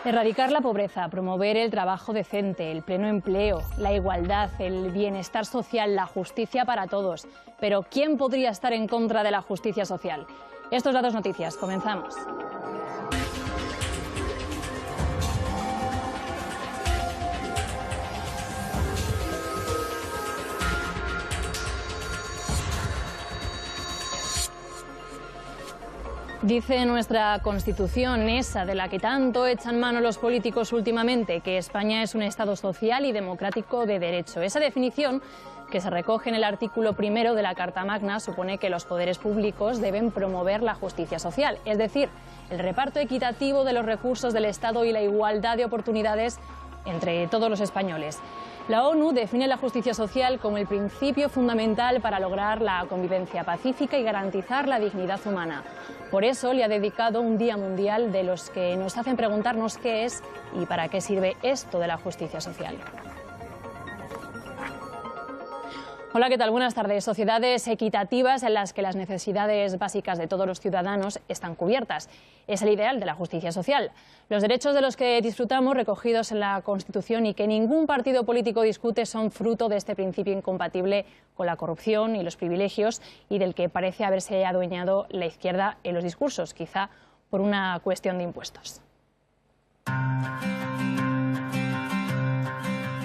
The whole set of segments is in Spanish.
Erradicar la pobreza, promover el trabajo decente, el pleno empleo, la igualdad, el bienestar social, la justicia para todos. Pero ¿quién podría estar en contra de la justicia social? Esto es Datos Noticias. Comenzamos. Dice nuestra Constitución, esa de la que tanto echan mano los políticos últimamente, que España es un Estado social y democrático de derecho. Esa definición, que se recoge en el artículo 1 de la Carta Magna, supone que los poderes públicos deben promover la justicia social, es decir, el reparto equitativo de los recursos del Estado y la igualdad de oportunidades entre todos los españoles. La ONU define la justicia social como el principio fundamental para lograr la convivencia pacífica y garantizar la dignidad humana. Por eso le ha dedicado un Día Mundial de los que nos hacen preguntarnos qué es y para qué sirve esto de la justicia social. Hola, ¿qué tal? Buenas tardes. Sociedades equitativas en las que las necesidades básicas de todos los ciudadanos están cubiertas. Es el ideal de la justicia social. Los derechos de los que disfrutamos, recogidos en la Constitución y que ningún partido político discute, son fruto de este principio incompatible con la corrupción y los privilegios y del que parece haberse adueñado la izquierda en los discursos, quizá por una cuestión de impuestos.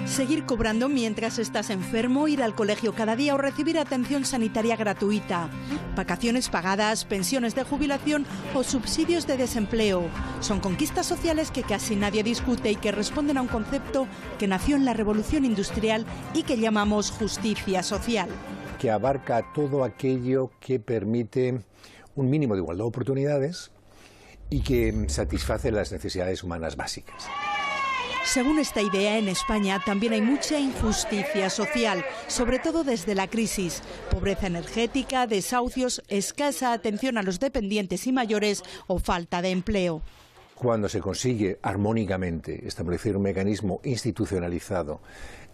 Seguir cobrando mientras estás enfermo, ir al colegio cada día o recibir atención sanitaria gratuita, vacaciones pagadas, pensiones de jubilación o subsidios de desempleo. Son conquistas sociales que casi nadie discute y que responden a un concepto que nació en la Revolución Industrial y que llamamos justicia social. Que abarca todo aquello que permite un mínimo de igualdad de oportunidades y que satisface las necesidades humanas básicas. Según esta idea, en España también hay mucha injusticia social, sobre todo desde la crisis. Pobreza energética, desahucios, escasa atención a los dependientes y mayores o falta de empleo. Cuando se consigue armónicamente establecer un mecanismo institucionalizado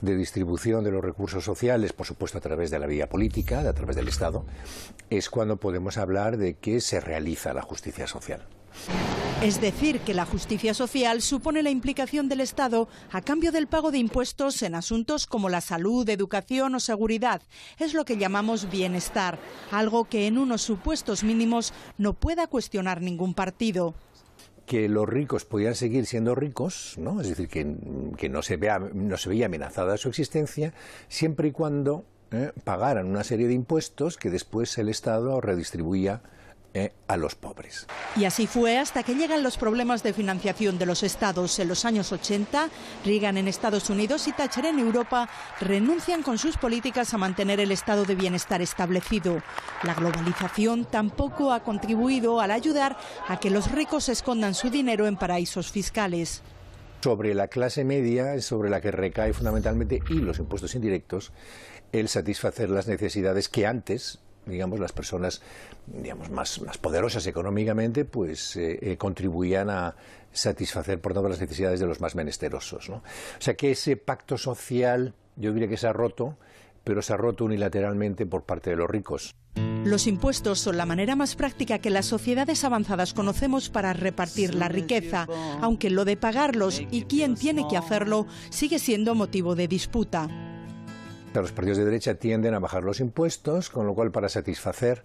de distribución de los recursos sociales, por supuesto a través de la vía política, a través del Estado, es cuando podemos hablar de que se realiza la justicia social. Es decir, que la justicia social supone la implicación del Estado a cambio del pago de impuestos en asuntos como la salud, educación o seguridad. Es lo que llamamos bienestar, algo que en unos supuestos mínimos no pueda cuestionar ningún partido. Que los ricos podían seguir siendo ricos, ¿no? Es decir, que no se veía amenazada su existencia, siempre y cuando pagaran una serie de impuestos que después el Estado redistribuía a los pobres. Y así fue hasta que llegan los problemas de financiación de los estados. En los años 80, Reagan en Estados Unidos y Thatcher en Europa renuncian con sus políticas a mantener el estado de bienestar establecido. La globalización tampoco ha contribuido al ayudar a que los ricos escondan su dinero en paraísos fiscales. Sobre la clase media es sobre la que recae fundamentalmente, y los impuestos indirectos, el satisfacer las necesidades que antes, digamos, las personas, digamos, más poderosas económicamente, pues contribuían a satisfacer, por tanto, las necesidades de los más menesterosos, ¿no? O sea que ese pacto social, yo diría que se ha roto, pero se ha roto unilateralmente por parte de los ricos. Los impuestos son la manera más práctica que las sociedades avanzadas conocemos para repartir la riqueza, aunque lo de pagarlos y quién tiene que hacerlo sigue siendo motivo de disputa. Los partidos de derecha tienden a bajar los impuestos, con lo cual para satisfacer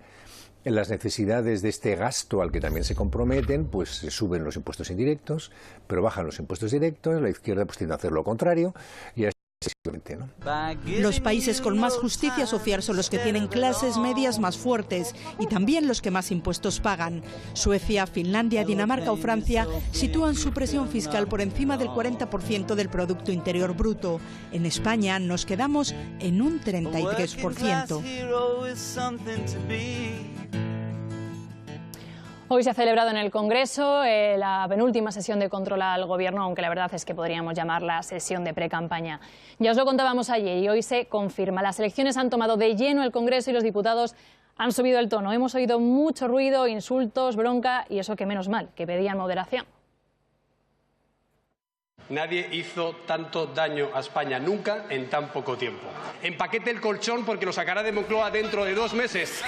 las necesidades de este gasto al que también se comprometen, pues se suben los impuestos indirectos, pero bajan los impuestos directos. La izquierda pues tiende a hacer lo contrario y así sucesivamente, ¿no? Los países con más justicia social son los que tienen clases medias más fuertes y también los que más impuestos pagan. Suecia, Finlandia, Dinamarca o Francia sitúan su presión fiscal por encima del 40% del Producto Interior Bruto. En España nos quedamos en un 33%. Hoy se ha celebrado en el Congreso la penúltima sesión de control al Gobierno, aunque la verdad es que podríamos llamarla sesión de pre-campaña. Ya os lo contábamos ayer y hoy se confirma. Las elecciones han tomado de lleno el Congreso y los diputados han subido el tono. Hemos oído mucho ruido, insultos, bronca y eso que menos mal, que pedían moderación. Nadie hizo tanto daño a España nunca en tan poco tiempo. Empaquete el colchón porque lo sacará de Moncloa dentro de 2 meses.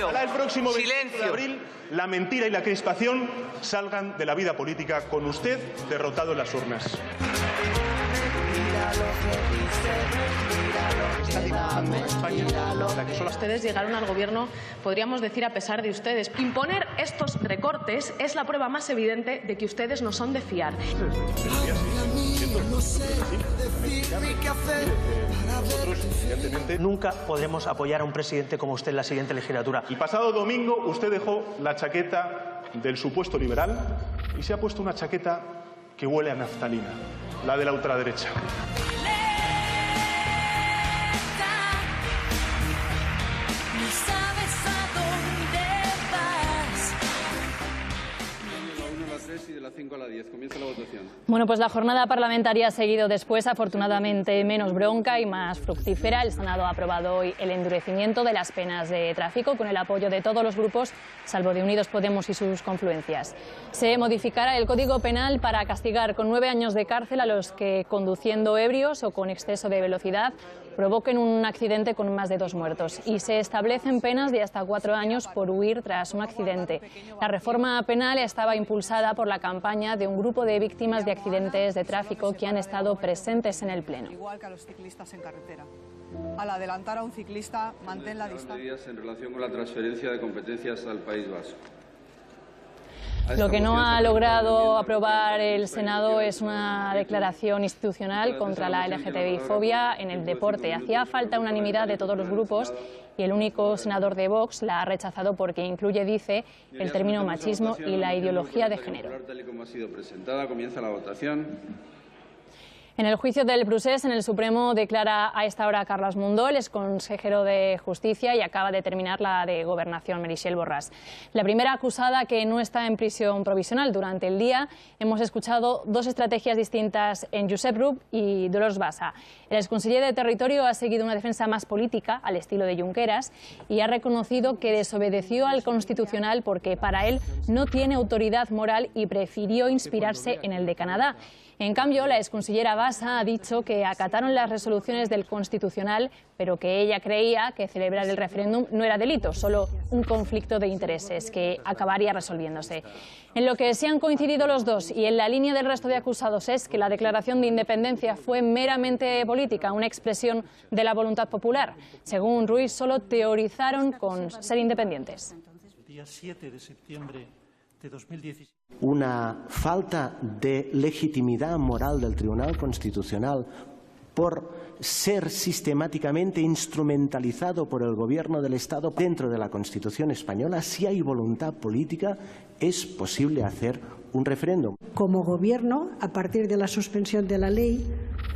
Silencio. Ojalá el próximo 25 Silencio. de abril la mentira y la crispación salgan de la vida política con usted derrotado en las urnas. Está dibujando una España la que solo... Ustedes llegaron al gobierno, podríamos decir, a pesar de ustedes. Imponer estos recortes es la prueba más evidente de que ustedes no son de fiar. Nunca podremos apoyar a un presidente como usted en la siguiente legislatura. El pasado domingo usted dejó la chaqueta del supuesto liberal y se ha puesto una chaqueta que huele a naftalina, la de la ultraderecha. Bueno, pues la jornada parlamentaria ha seguido después, afortunadamente menos bronca y más fructífera. El Senado ha aprobado hoy el endurecimiento de las penas de tráfico con el apoyo de todos los grupos, salvo de Unidos Podemos y sus confluencias. Se modificará el Código Penal para castigar con 9 años de cárcel a los que, conduciendo ebrios o con exceso de velocidad, provoquen un accidente con más de 2 muertos. Y se establecen penas de hasta 4 años por huir tras un accidente. La reforma penal estaba impulsada por la campaña de un grupo de víctimas de accidentes de tráfico que han estado presentes en el Pleno. Igual que a los ciclistas en carretera. Al adelantar a un ciclista, mantén la distancia. Medidas en relación con la transferencia de competencias al País Vasco. Lo que no ha logrado aprobar el Senado es una declaración institucional contra la LGTBI-fobia en el deporte. Hacía falta unanimidad de todos los grupos y el único senador de Vox la ha rechazado porque incluye, dice, el término machismo y la ideología de género. Tal y como ha sido presentada, comienza la votación. En el juicio del Procés, en el Supremo, declara a esta hora Carles Mundó, ex consejero de Justicia, y acaba de terminar la de Gobernación, Meritxell Borràs. La primera acusada, que no está en prisión provisional. Durante el día hemos escuchado 2 estrategias distintas en Josep Rull y Dolors Bassa. El exconseller de Territorio ha seguido una defensa más política, al estilo de Junqueras, y ha reconocido que desobedeció al Constitucional porque para él no tiene autoridad moral y prefirió inspirarse en el de Canadá. En cambio, la exconsellera Bassa ha dicho que acataron las resoluciones del Constitucional, pero que ella creía que celebrar el referéndum no era delito, solo un conflicto de intereses que acabaría resolviéndose. En lo que sí han coincidido los dos y en la línea del resto de acusados es que la declaración de independencia fue meramente política, una expresión de la voluntad popular. Según Ruiz, solo teorizaron con ser independientes. El día 7 de septiembre de 2017. Una falta de legitimidad moral del Tribunal Constitucional por ser sistemáticamente instrumentalizado por el Gobierno del Estado dentro de la Constitución española. Si hay voluntad política, es posible hacer un referéndum. Como Gobierno, a partir de la suspensión de la ley,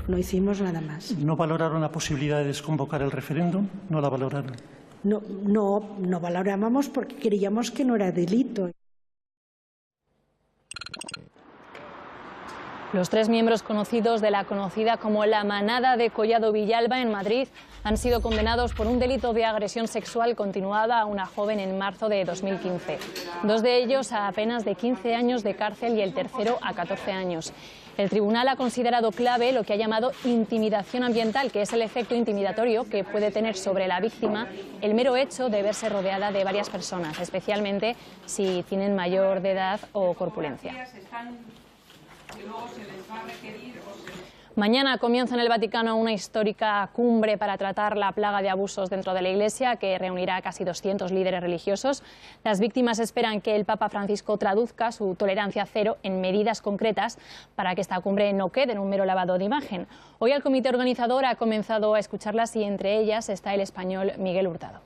no hicimos nada más. ¿No valoraron la posibilidad de desconvocar el referéndum? ¿No la valoraron? No valorábamos porque creíamos que no era delito. Los 3 miembros conocidos de la conocida como la Manada de Collado Villalba en Madrid han sido condenados por un delito de agresión sexual continuada a una joven en marzo de 2015. 2 de ellos a penas de 15 años de cárcel y el tercero a 14 años. El tribunal ha considerado clave lo que ha llamado intimidación ambiental, que es el efecto intimidatorio que puede tener sobre la víctima el mero hecho de verse rodeada de varias personas, especialmente si tienen mayor de edad o corpulencia. Mañana comienza en el Vaticano una histórica cumbre para tratar la plaga de abusos dentro de la Iglesia, que reunirá a casi 200 líderes religiosos. Las víctimas esperan que el Papa Francisco traduzca su tolerancia cero en medidas concretas para que esta cumbre no quede en un mero lavado de imagen. Hoy el comité organizador ha comenzado a escucharlas y entre ellas está el español Miguel Hurtado.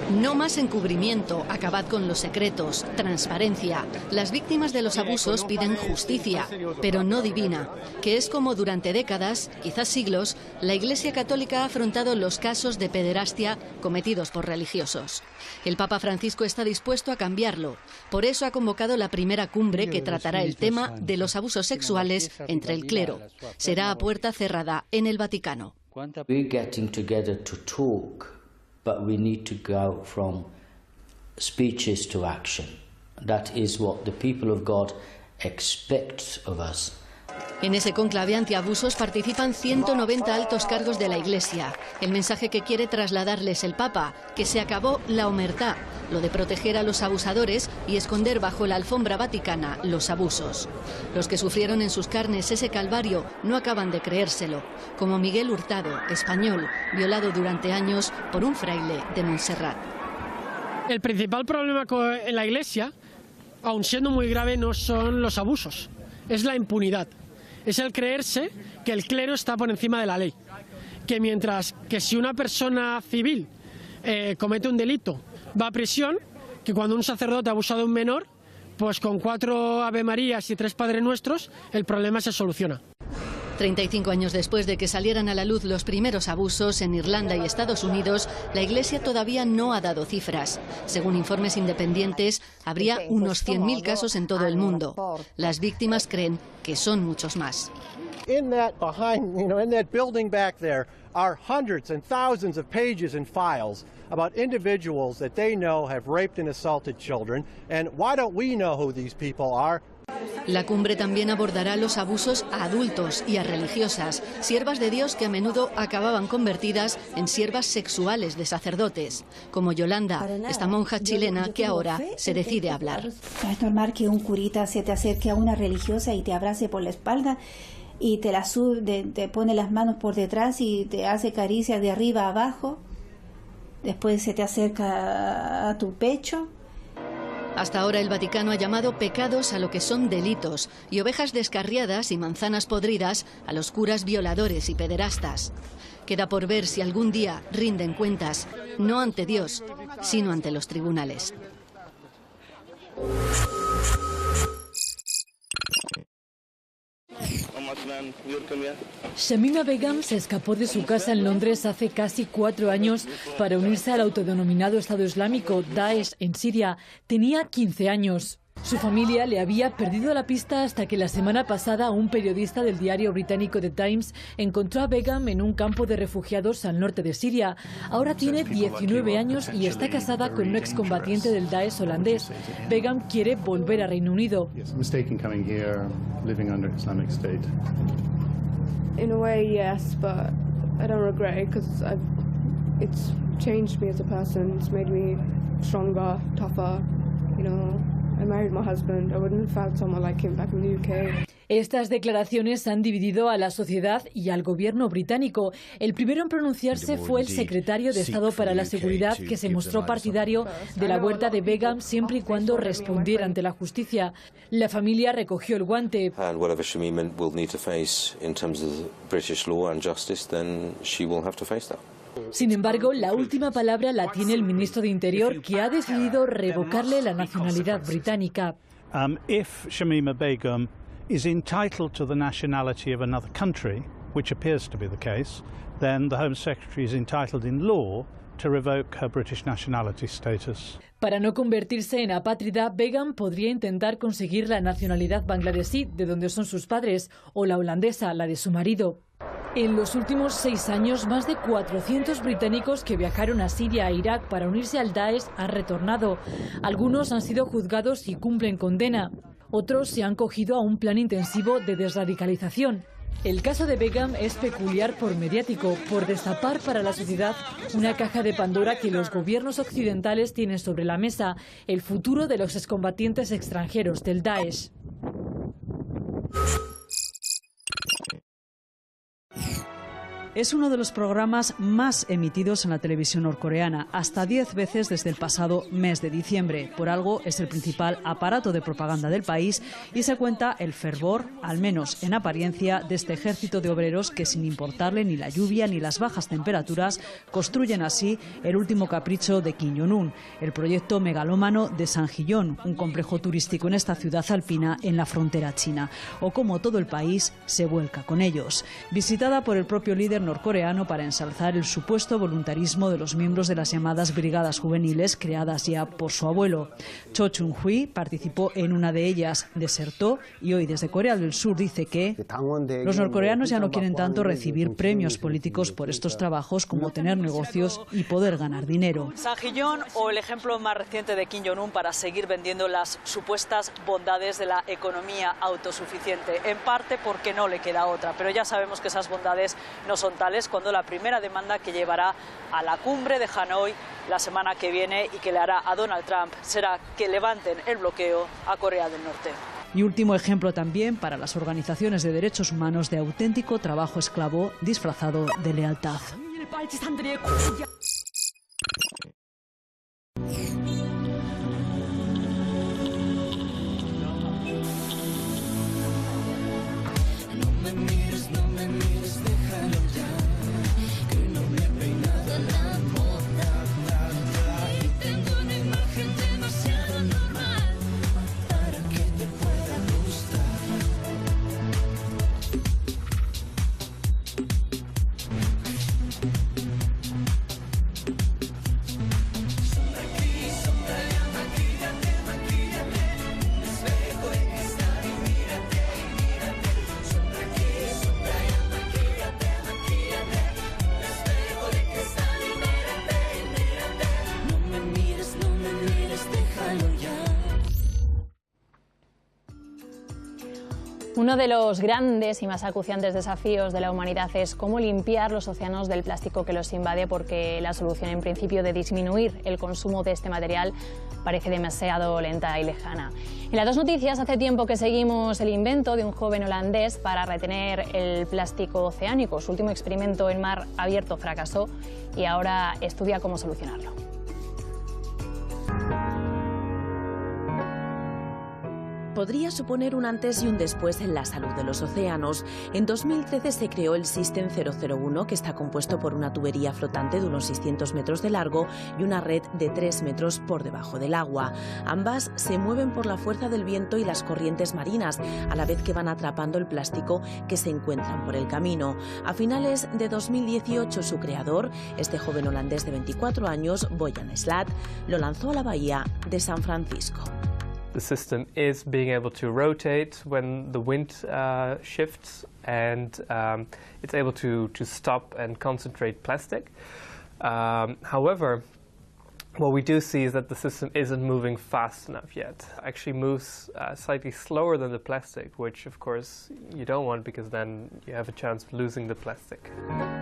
No más encubrimiento, acabad con los secretos, transparencia. Las víctimas de los abusos piden justicia, pero no divina, que es como durante décadas, quizás siglos, la Iglesia Católica ha afrontado los casos de pederastia cometidos por religiosos. El Papa Francisco está dispuesto a cambiarlo. Por eso ha convocado la primera cumbre que tratará el tema de los abusos sexuales entre el clero. Será a puerta cerrada en el Vaticano. But we need to go from speeches to action. That is what the people of God expect of us. En ese conclave antiabusos participan 190 altos cargos de la Iglesia. El mensaje que quiere trasladarles el Papa, que se acabó la omertá, lo de proteger a los abusadores y esconder bajo la alfombra vaticana los abusos. Los que sufrieron en sus carnes ese calvario no acaban de creérselo, como Miguel Hurtado, español, violado durante años por un fraile de Montserrat. El principal problema en la Iglesia, aun siendo muy grave, no son los abusos, es la impunidad. Es el creerse que el clero está por encima de la ley. Que mientras que si una persona civil comete un delito va a prisión, que cuando un sacerdote abusa de un menor, pues con 4 Ave Marías y 3 Padre Nuestros, el problema se soluciona. 35 años después de que salieran a la luz los primeros abusos en Irlanda y Estados Unidos, la Iglesia todavía no ha dado cifras. Según informes independientes, habría unos 100.000 casos en todo el mundo. Las víctimas creen que son muchos más. In that building back there are hundreds and thousands of pages and files about individuals that they know have raped and assaulted children, and why don't we know who these people are? La cumbre también abordará los abusos a adultos y a religiosas, siervas de Dios que a menudo acababan convertidas en siervas sexuales de sacerdotes, como Yolanda, esta monja chilena que ahora se decide a hablar. Es normal que un curita se te acerque a una religiosa y te abrace por la espalda y te pone las manos por detrás y te hace caricias de arriba a abajo, después se te acerca a tu pecho. Hasta ahora el Vaticano ha llamado pecados a lo que son delitos y ovejas descarriadas y manzanas podridas a los curas violadores y pederastas. Queda por ver si algún día rinden cuentas, no ante Dios, sino ante los tribunales. Shamima Begum se escapó de su casa en Londres hace casi 4 años para unirse al autodenominado Estado Islámico Daesh en Siria. Tenía 15 años. Su familia le había perdido la pista hasta que la semana pasada un periodista del diario británico The Times encontró a Begum en un campo de refugiados al norte de Siria. Ahora tiene 19 años y está casada con un excombatiente del Daesh holandés. Begum quiere volver a Reino Unido. In a way, yes, but I don't regret it because it's changed me as a person. It's made me stronger, tougher, you know. I married my husband. I wouldn't have found someone like him back in the UK. Estas declaraciones han dividido a la sociedad y al gobierno británico. El primero en pronunciarse fue el secretario de Estado para la Seguridad, que se mostró partidario de la vuelta de Begum siempre y cuando respondiera ante la justicia. La familia recogió el guante. Sin embargo, la última palabra la tiene el ministro de Interior, que ha decidido revocarle la nacionalidad británica. If Shamima Begum is entitled to the nationality of another country, which appears to be the case, then the Home Secretary is entitled in law to revoke her British nationality status. Para no convertirse en apátrida, Begum podría intentar conseguir la nacionalidad bangladesí, de donde son sus padres, o la holandesa, la de su marido. En los últimos 6 años, más de 400 británicos que viajaron a Siria e Irak para unirse al Daesh han retornado. Algunos han sido juzgados y cumplen condena. Otros se han cogido a un plan intensivo de desradicalización. El caso de Begum es peculiar por mediático, por destapar para la sociedad una caja de Pandora que los gobiernos occidentales tienen sobre la mesa, el futuro de los excombatientes extranjeros del Daesh. Es uno de los programas más emitidos en la televisión norcoreana, hasta 10 veces desde el pasado mes de diciembre. Por algo es el principal aparato de propaganda del país y se cuenta el fervor, al menos en apariencia, de este ejército de obreros que, sin importarle ni la lluvia ni las bajas temperaturas, construyen así el último capricho de Kim Jong-un, el proyecto megalómano de Sanjillón, un complejo turístico en esta ciudad alpina en la frontera china, o como todo el país se vuelca con ellos. Visitada por el propio líder norcoreano para ensalzar el supuesto voluntarismo de los miembros de las llamadas brigadas juveniles creadas ya por su abuelo. Cho Chung-hui participó en una de ellas, desertó y hoy desde Corea del Sur dice que los norcoreanos ya no quieren tanto recibir premios políticos por estos trabajos como tener negocios y poder ganar dinero. San Gillón o el ejemplo más reciente de Kim Jong-un para seguir vendiendo las supuestas bondades de la economía autosuficiente, en parte porque no le queda otra, pero ya sabemos que esas bondades no son tales cuando la primera demanda que llevará a la cumbre de Hanoi la semana que viene y que le hará a Donald Trump será que levanten el bloqueo a Corea del Norte. Y último ejemplo también para las organizaciones de derechos humanos de auténtico trabajo esclavo disfrazado de lealtad. Uno de los grandes y más acuciantes desafíos de la humanidad es cómo limpiar los océanos del plástico que los invade, porque la solución en principio de disminuir el consumo de este material parece demasiado lenta y lejana. En las dos noticias hace tiempo que seguimos el invento de un joven holandés para retener el plástico oceánico. Su último experimento en mar abierto fracasó y ahora estudia cómo solucionarlo. Podría suponer un antes y un después en la salud de los océanos. En 2013 se creó el System 001, que está compuesto por una tubería flotante de unos 600 metros de largo y una red de 3 metros por debajo del agua. Ambas se mueven por la fuerza del viento y las corrientes marinas, a la vez que van atrapando el plástico que se encuentran por el camino. A finales de 2018, su creador, este joven holandés de 24 años, Boyan Slat, lo lanzó a la bahía de San Francisco. The system is being able to rotate when the wind shifts, and it's able to stop and concentrate plastic. However, what we do see is that the system isn't moving fast enough yet. It actually moves slightly slower than the plastic, which of course you don't want, because then you have a chance of losing the plastic.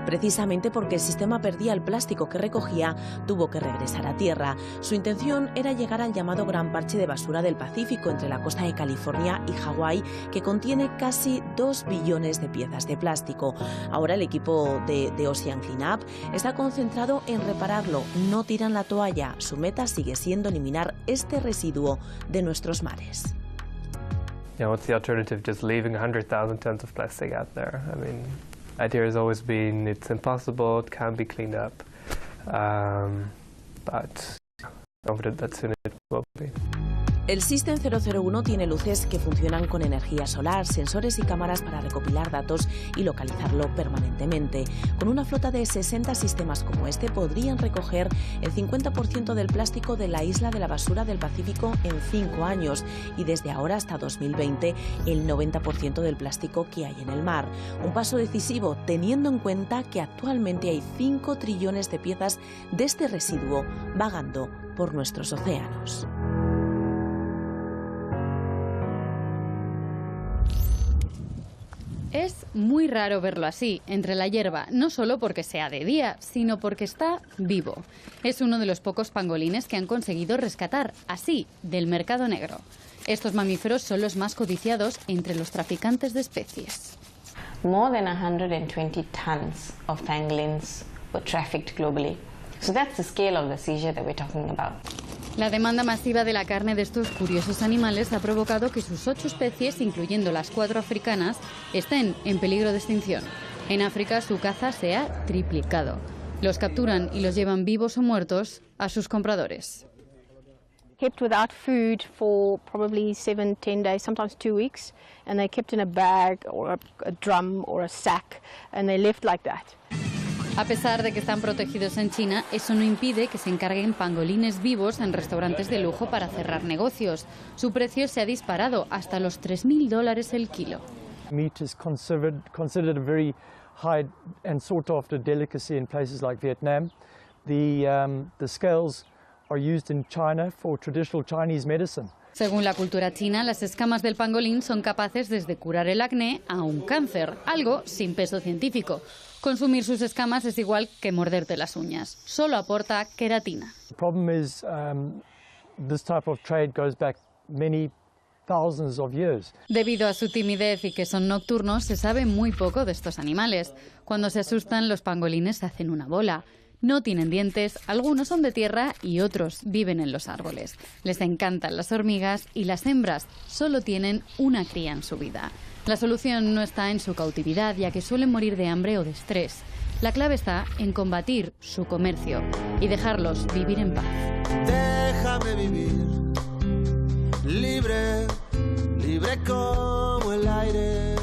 Precisamente porque el sistema perdía el plástico que recogía, tuvo que regresar a tierra. Su intención era llegar al llamado Gran Parche de Basura del Pacífico, entre la costa de California y Hawái, que contiene casi 2 billones de piezas de plástico. Ahora el equipo de Ocean Cleanup está concentrado en repararlo. No tiran la toalla. Su meta sigue siendo eliminar este residuo de nuestros mares. Yeah, what's the alternative? Just leaving 100,000 tons of plastic out there? I mean, the idea has always been it's impossible, it can't be cleaned up, but confident that soon it will be. El System 001 tiene luces que funcionan con energía solar, sensores y cámaras para recopilar datos y localizarlo permanentemente. Con una flota de 60 sistemas como este podrían recoger el 50% del plástico de la isla de la basura del Pacífico en 5 años y desde ahora hasta 2020 el 90% del plástico que hay en el mar. Un paso decisivo teniendo en cuenta que actualmente hay 5 trillones de piezas de este residuo vagando por nuestros océanos. Es muy raro verlo así, entre la hierba, no solo porque sea de día, sino porque está vivo. Es uno de los pocos pangolines que han conseguido rescatar, así, del mercado negro. Estos mamíferos son los más codiciados entre los traficantes de especies. More than 120 tons of pangolins were trafficked globally. So that's the scale of the seizure that we're talking about. La demanda masiva de la carne de estos curiosos animales ha provocado que sus 8 especies, incluyendo las 4 africanas, estén en peligro de extinción. En África su caza se ha triplicado. Los capturan y los llevan vivos o muertos a sus compradores. Kept without food for probably 7, 10 days, sometimes 2 weeks, and they kept in a bag or a drum or a sack, and they left like that. A pesar de que están protegidos en China, eso no impide que se encarguen pangolines vivos en restaurantes de lujo para cerrar negocios. Su precio se ha disparado hasta los $3.000 el kilo. Meat is considered a very high and sought after delicacy in places like Vietnam. The scales are used in China for traditional Chinese medicine. Según la cultura china, las escamas del pangolín son capaces desde curar el acné a un cáncer, algo sin peso científico. Consumir sus escamas es igual que morderte las uñas. Solo aporta queratina. The problem is this type of trade goes back many thousands of years. Debido a su timidez y que son nocturnos, se sabe muy poco de estos animales. Cuando se asustan, los pangolines hacen una bola. No tienen dientes, algunos son de tierra y otros viven en los árboles. Les encantan las hormigas y las hembras solo tienen una cría en su vida. La solución no está en su cautividad, ya que suelen morir de hambre o de estrés. La clave está en combatir su comercio y dejarlos vivir en paz. Déjame vivir, libre, libre como el aire.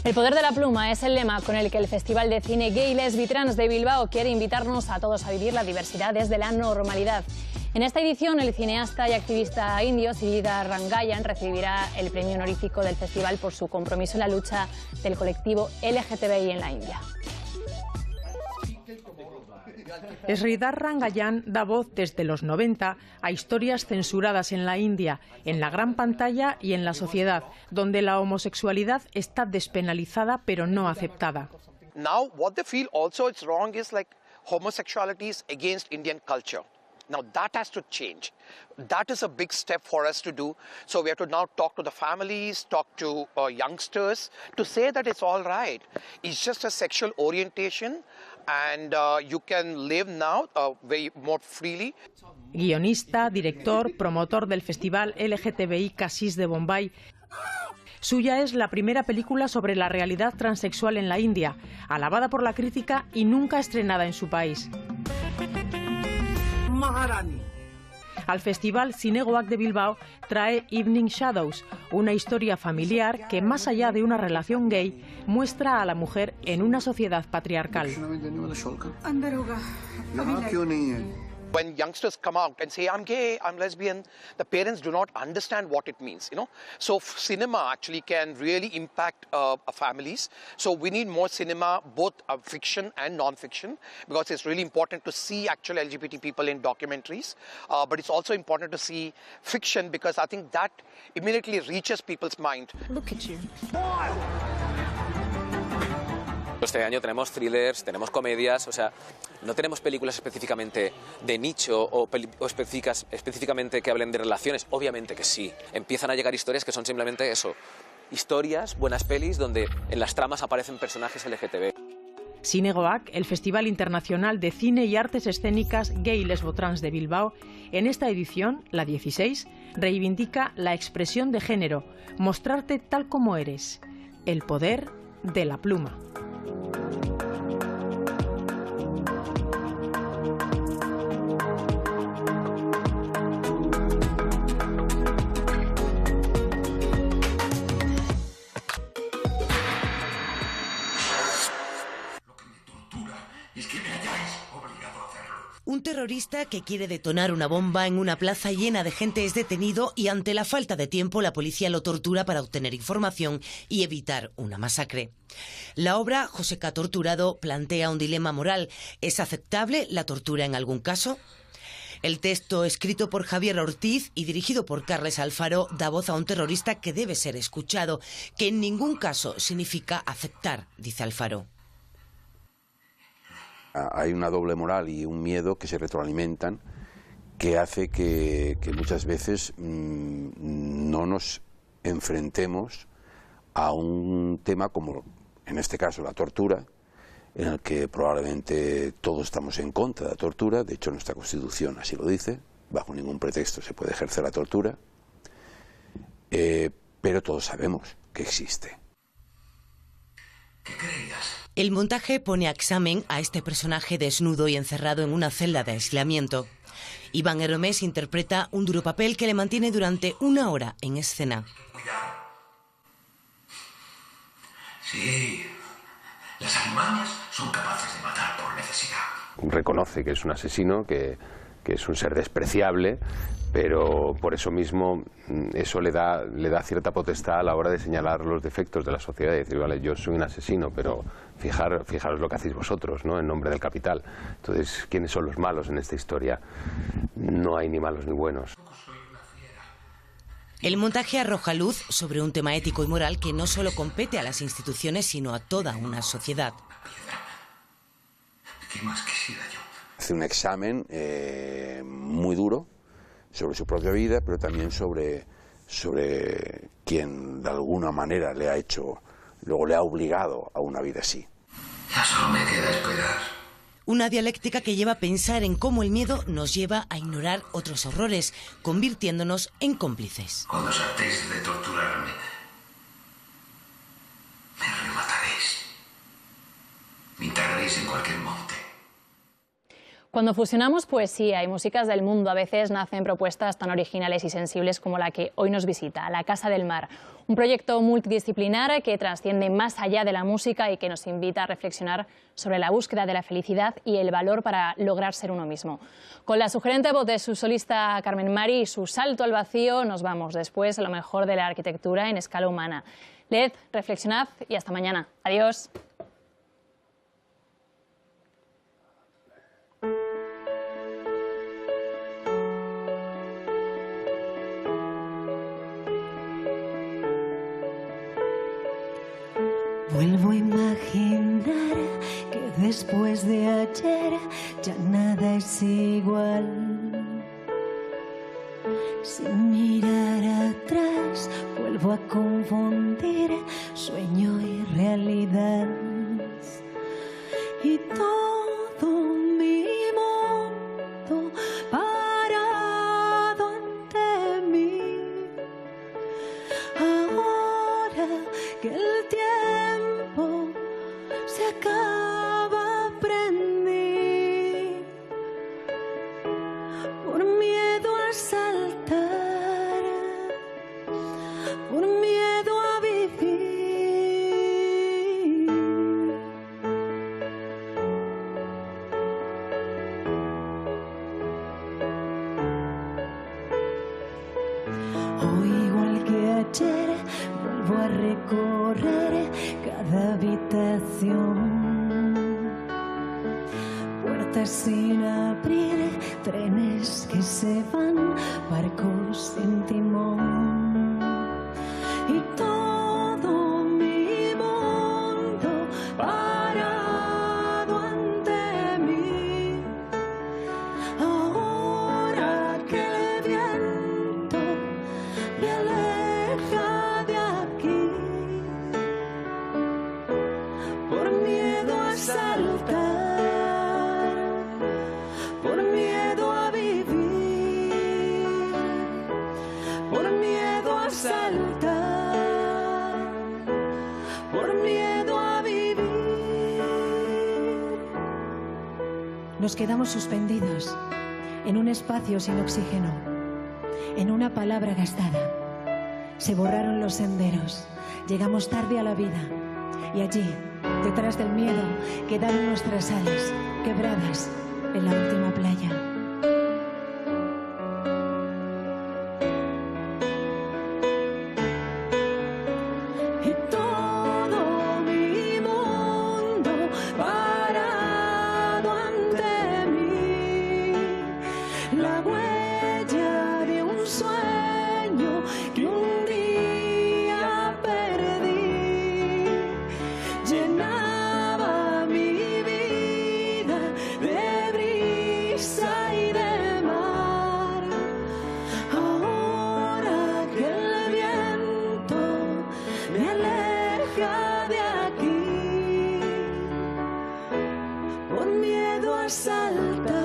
El poder de la pluma es el lema con el que el Festival de Cine Gay, Lesbi, Trans de Bilbao quiere invitarnos a todos a vivir la diversidad desde la normalidad. En esta edición, el cineasta y activista indio Sridhar Rangayan recibirá el premio honorífico del festival por su compromiso en la lucha del colectivo LGTBI en la India. Sridhar Rangayan da voz desde los 90 a historias censuradas en la India, en la gran pantalla y en la sociedad, donde la homosexualidad está despenalizada pero no aceptada. Now what they feel also it's wrong is like homosexuality is against Indian culture. Now that has to change. That is a big step for us to do. So we have to now talk to the families, talk to youngsters to say that it's all right. It's just a sexual orientation and you can live now very more freely. Guionista, director, promotor del festival LGTBI Cassis de Bombay. Suya es la primera película sobre la realidad transexual en la India, alabada por la crítica y nunca estrenada en su país. Al Festival Cinegoac de Bilbao trae Evening Shadows, una historia familiar que, más allá de una relación gay, muestra a la mujer en una sociedad patriarcal. When youngsters come out and say, I'm gay, I'm lesbian, the parents do not understand what it means, you know. So cinema actually can really impact families. So we need more cinema, both fiction and non-fiction, because it's really important to see actual LGBT people in documentaries. But it's also important to see fiction because I think that immediately reaches people's mind. Look at you. Este año tenemos thrillers, tenemos comedias, o sea, no tenemos películas específicamente de nicho o específicamente que hablen de relaciones, obviamente que sí. Empiezan a llegar historias que son simplemente eso, historias, buenas pelis donde en las tramas aparecen personajes LGTB. Cinegoac, el Festival Internacional de Cine y Artes Escénicas Gay Lesbo Trans de Bilbao, en esta edición, la 16, reivindica la expresión de género, mostrarte tal como eres, el poder de la pluma. Un terrorista que quiere detonar una bomba en una plaza llena de gente es detenido y ante la falta de tiempo la policía lo tortura para obtener información y evitar una masacre. La obra Joseca torturado plantea un dilema moral. ¿Es aceptable la tortura en algún caso? El texto, escrito por Javier Ortiz y dirigido por Carles Alfaro, da voz a un terrorista que debe ser escuchado, que en ningún caso significa aceptar, dice Alfaro. Hay una doble moral y un miedo que se retroalimentan, que hace que muchas veces no nos enfrentemos a un tema como, en este caso, la tortura, en el que probablemente todos estamos en contra de la tortura. De hecho, nuestra Constitución así lo dice: bajo ningún pretexto se puede ejercer la tortura, pero todos sabemos que existe. ¿Qué creías? El montaje pone a examen a este personaje desnudo y encerrado en una celda de aislamiento. Iván Heromés interpreta un duro papel que le mantiene durante 1 hora en escena. Cuidado. Sí, las alimañas son capaces de matar por necesidad. Reconoce que es un asesino, que es un ser despreciable, pero por eso mismo eso le da cierta potestad a la hora de señalar los defectos de la sociedad y decir, vale, yo soy un asesino, pero fijaros lo que hacéis vosotros, ¿no?, en nombre del capital. Entonces, ¿quiénes son los malos en esta historia? No hay ni malos ni buenos. El montaje arroja luz sobre un tema ético y moral que no solo compete a las instituciones, sino a toda una sociedad. ¿Qué más quisiera yo? Hace un examen muy duro sobre su propia vida, pero también sobre quien de alguna manera le ha hecho, luego le ha obligado a una vida así. Ya solo me queda esperar. Una dialéctica que lleva a pensar en cómo el miedo nos lleva a ignorar otros horrores, convirtiéndonos en cómplices. Cuando os hartéis de torturarme, me remataréis. Me integraréis en cualquier monte. Cuando fusionamos poesía y músicas del mundo, a veces nacen propuestas tan originales y sensibles como la que hoy nos visita, La Casa del Mar. Un proyecto multidisciplinar que trasciende más allá de la música y que nos invita a reflexionar sobre la búsqueda de la felicidad y el valor para lograr ser uno mismo. Con la sugerente voz de su solista Carmen Mari y su salto al vacío, nos vamos después a lo mejor de la arquitectura en escala humana. Leed, reflexionad y hasta mañana. Adiós. Vuelvo a imaginar que después de ayer ya nada es igual. Sin mirar atrás vuelvo a confundir sueño y realidad. Y todo mi mundo parado ante mí. Ahora que el tiempo se acaba, aprendí por miedo a saltar, por miedo a vivir. Hoy, igual que ayer, vuelvo a recorrer cada habitación. Puertas sin abrir, trenes que se van, barcos sin timón. Y todo mi mundo parado ante mí. Ahora que el viento me aleja de aquí, por miedo a saltar, por miedo a vivir, por miedo a saltar, por miedo a vivir. Nos quedamos suspendidos en un espacio sin oxígeno, en una palabra gastada. Se borraron los senderos, llegamos tarde a la vida y allí, detrás del miedo, quedaron nuestras alas quebradas en la última playa. Y todo mi mundo parado ante mí. La más alta.